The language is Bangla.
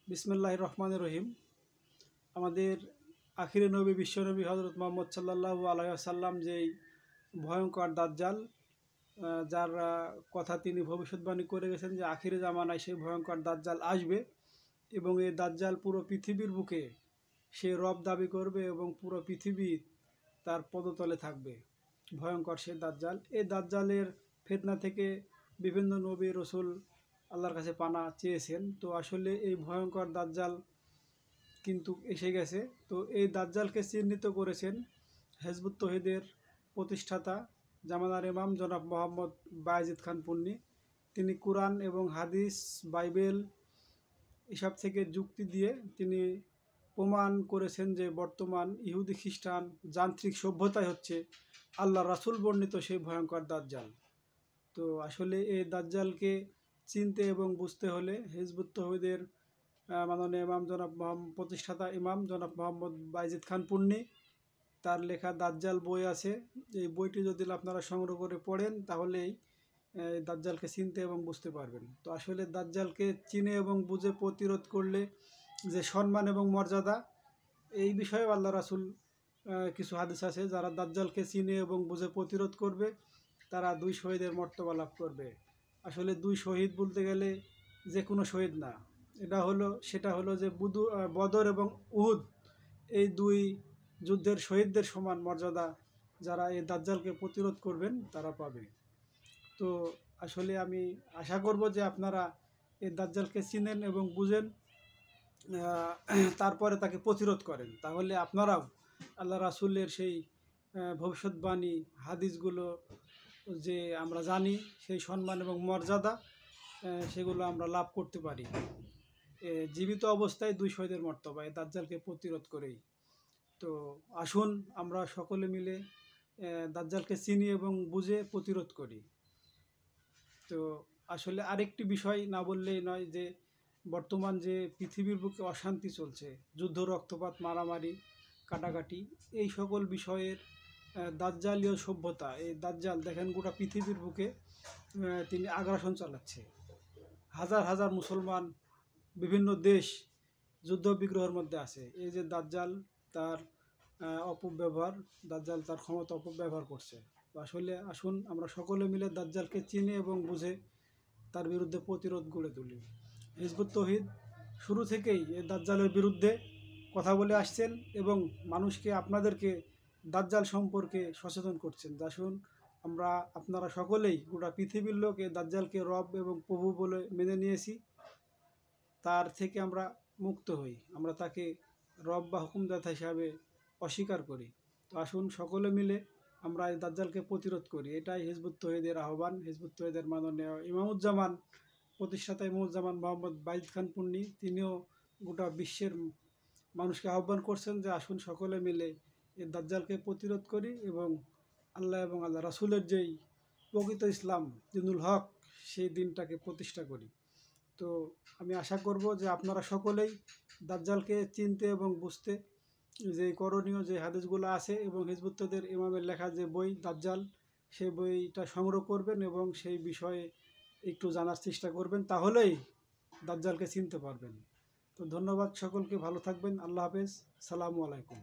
বিসমিল্লাহির রহমানির রহিম। আমাদের আখিরে নবী বিশ্বনবী হজরত মুহাম্মদ সাল্লাল্লাহু আলাইহি ওয়াসাল্লাম যেই ভয়ঙ্কর দাজ্জাল, যার কথা তিনি ভবিষ্যৎবাণী করে গেছেন যে আখিরে জামানায় সেই ভয়ঙ্কর দাজ্জাল আসবে এবং এই দাজ্জাল পুরো পৃথিবীর বুকে সে রব দাবি করবে এবং পুরো পৃথিবী তার পদতলে থাকবে। ভয়ঙ্কর সেই দাজ্জাল, এই দাজ্জালের ফিতনা থেকে বিভিন্ন নবী রসুল আল্লাহর কাছে পানা চেয়েছেন। তো আসলে এই ভয়ঙ্কর দাজ্জাল কিন্তু এসে গেছে। তো এই দাজ্জালকে চিহ্নিত করেছেন হিজবুত তৌহিদের প্রতিষ্ঠাতা জামানার ইমাম জনাব মোহাম্মদ বায়েজিদ খান পুন্নি। তিনি কোরআন এবং হাদিস, বাইবেল এসব থেকে যুক্তি দিয়ে তিনি প্রমাণ করেছেন যে বর্তমান ইহুদি খ্রিস্টান যান্ত্রিক সভ্যতাই হচ্ছে আল্লাহ রাসূল বর্ণিত সেই ভয়ঙ্কর দাজ্জাল। তো আসলে এই দাজ্জালকে চিনতে এবং বুঝতে হলে হিজবুত তৌহিদের মাননীয় ইমাম প্রতিষ্ঠাতা ইমাম জনাব মোহাম্মদ বায়েজিদ খান পুন্নি, তার লেখা দাজ্জাল বই আছে। এই বইটি যদি আপনারা সংগ্রহ করে পড়েন তাহলেই দাজ্জালকে চিনতে এবং বুঝতে পারবেন। তো আসলে দাজ্জালকে চিনে এবং বুঝে প্রতিরোধ করলে যে সম্মান এবং মর্যাদা, এই বিষয়ে আল্লাহ রাসূল কিছু হাদিস আছে, যারা দাজ্জালকে চিনে এবং বুঝে প্রতিরোধ করবে তারা 2 শহীদের মর্তবা লাভ করবে। আসলে 2 শহীদ বলতে গেলে যে কোনো শহীদ না, সেটা হলো যে বদর এবং উহুদ, এই 2 যুদ্ধের শহীদদের সমান মর্যাদা যারা এই দাজ্জালকে প্রতিরোধ করবেন তারা পাবে। তো আসলে আমি আশা করব যে আপনারা এই দাজ্জালকে চিনেন এবং বুঝেন, তারপরে তাকে প্রতিরোধ করেন। তাহলে আপনারাও আল্লাহ রাসূলের সেই ভবিষ্যৎবাণী হাদিসগুলো যে আমরা জানি, সেই সম্মান এবং মর্যাদা সেগুলো আমরা লাভ করতে পারি জীবিত অবস্থায় 2 শহীদের মর্তবা এই দাজ্জালকে প্রতিরোধ করেই। তো আসুন আমরা সকলে মিলে দাজ্জালকে চিনি এবং বুঝে প্রতিরোধ করি। তো আসলে আরেকটি বিষয় না বললেই নয় যে বর্তমান যে পৃথিবীর বুকে অশান্তি চলছে, যুদ্ধ, রক্তপাত, মারামারি, কাটাকাটি, এই সকল বিষয়ের দাজ্জালীয় সভ্যতা, এই দাজ্জাল দেখেন গোটা পৃথিবীর বুকে তিনি আগ্রাসন চালাচ্ছে। হাজার হাজার মুসলমান বিভিন্ন দেশ যুদ্ধ বিগ্রহের মধ্যে আছে। এই যে দাজ্জাল তার দাজ্জাল তার ক্ষমতা অপব্যবহার করছে। তো আসলে আসুন আমরা সকলে মিলে দাজ্জালকে চিনি এবং বুঝে তার বিরুদ্ধে প্রতিরোধ গড়ে তুলি। হিজবুত তৌহিদ শুরু থেকেই এই দাজ্জালের বিরুদ্ধে কথা বলে আসছেন এবং মানুষকে, আপনাদেরকে দাজ্জাল সম্পর্কে সচেতন করছেন। আসুন আপনারা সকলেই, গোটা পৃথিবীর লোক এই দাজ্জালকে রব এবং প্রভু বলে মেনে নিয়েছি, তার থেকে আমরা মুক্ত হই, আমরা তাকে রব বা হুকুমদাতা হিসাবে অস্বীকার করি। তো আসুন সকলে মিলে আমরা এই দাজ্জালকে প্রতিরোধ করি। এটাই হিজবুত তৌহিদের আহ্বান। হিজবুত তৌহিদের মাননীয় ইমামুজ্জামান, প্রতিষ্ঠাতা ইমামুজ্জামান মোহাম্মদ বায়েজিদ খান পুন্নি, তিনিও গোটা বিশ্বের মানুষকে আহ্বান করছেন যে আসুন সকলে মিলে এই দাজ্জালকে প্রতিরোধ করি এবং আল্লাহ রাসূলের যেই প্রকৃত ইসলাম দিনুল হক, সেই দিনটাকে প্রতিষ্ঠা করি। তো আমি আশা করব যে আপনারা সকলেই দাজ্জালকে চিনতে এবং বুঝতে যে করণীয় যে হাদিসগুলো আছে এবং হিজবুত তৌহিদের ইমামের লেখা যে বই দাজ্জাল, সেই বইটা সংগ্রহ করবেন এবং সেই বিষয়ে একটু জানার চেষ্টা করবেন, তাহলেই দাজ্জালকে চিনতে পারবেন। তো ধন্যবাদ সকলকে, ভালো থাকবেন। আল্লাহ হাফেজ, সালামু আলাইকুম।